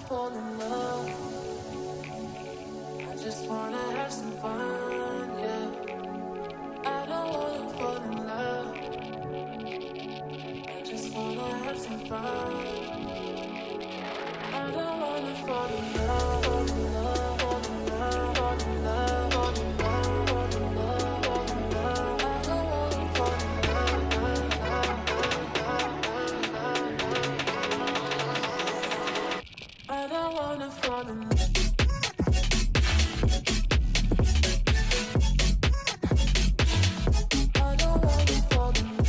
fall in love. I just wanna have some fun, yeah. I don't wanna fall in love. I just wanna have some fun. I don't wanna fall in love, fall in love, fall in love, fall in love, fall in love, fall in love, fall in love. I don't wanna fall in love. I don't wanna fall in love.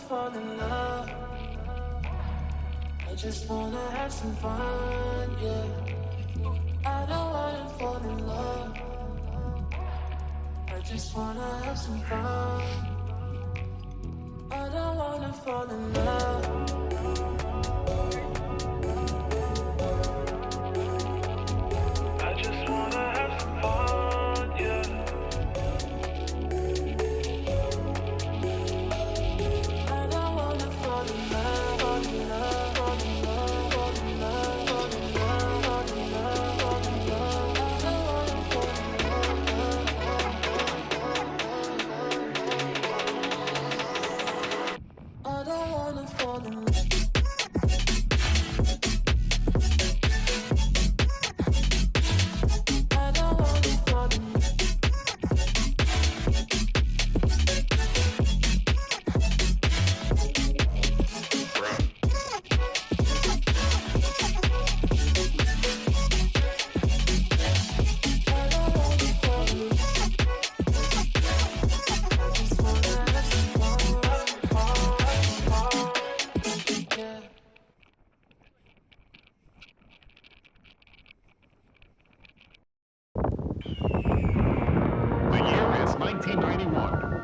Fall in love. I just wanna have some fun, yeah. I don't wanna fall in love. I just wanna have some fun. I don't wanna fall in love. I just wanna have some fun, yeah.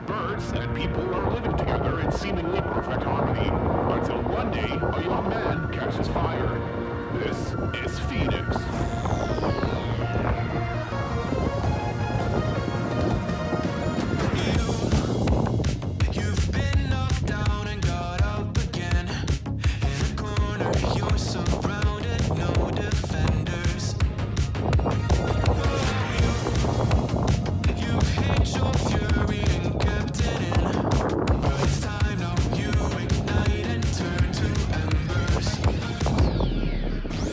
Birds and people are living together in seemingly perfect harmony, until one day a young man catches fire. This is Phoenix. You've been knocked down and got up again. In a corner, you're surrounded, no defenders. You've hid your fury and kept it in. But it's time now, you ignite and turn to embers.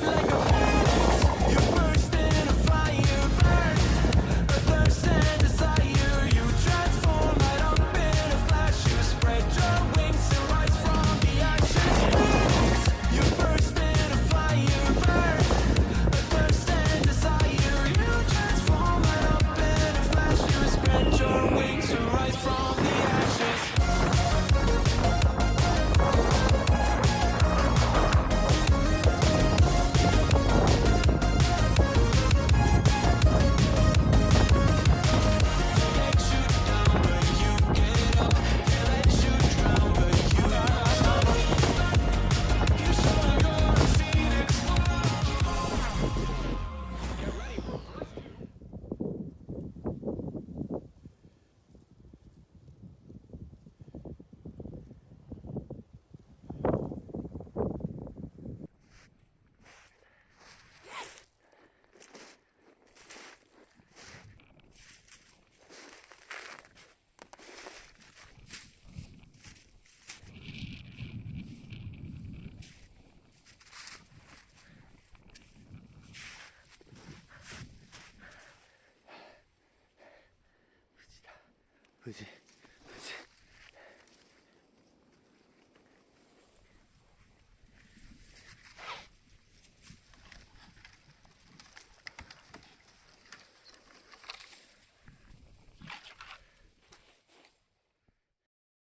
Like a phoenix, you burst in a fire burn. A thirst and desire, you transform right up in a flash. You spread your wings to rise from the ashes. Phoenix, you burst in a fire burn. A thirst and desire, you transform right up in a flash. You spread your wings to rise from the ashes.無事。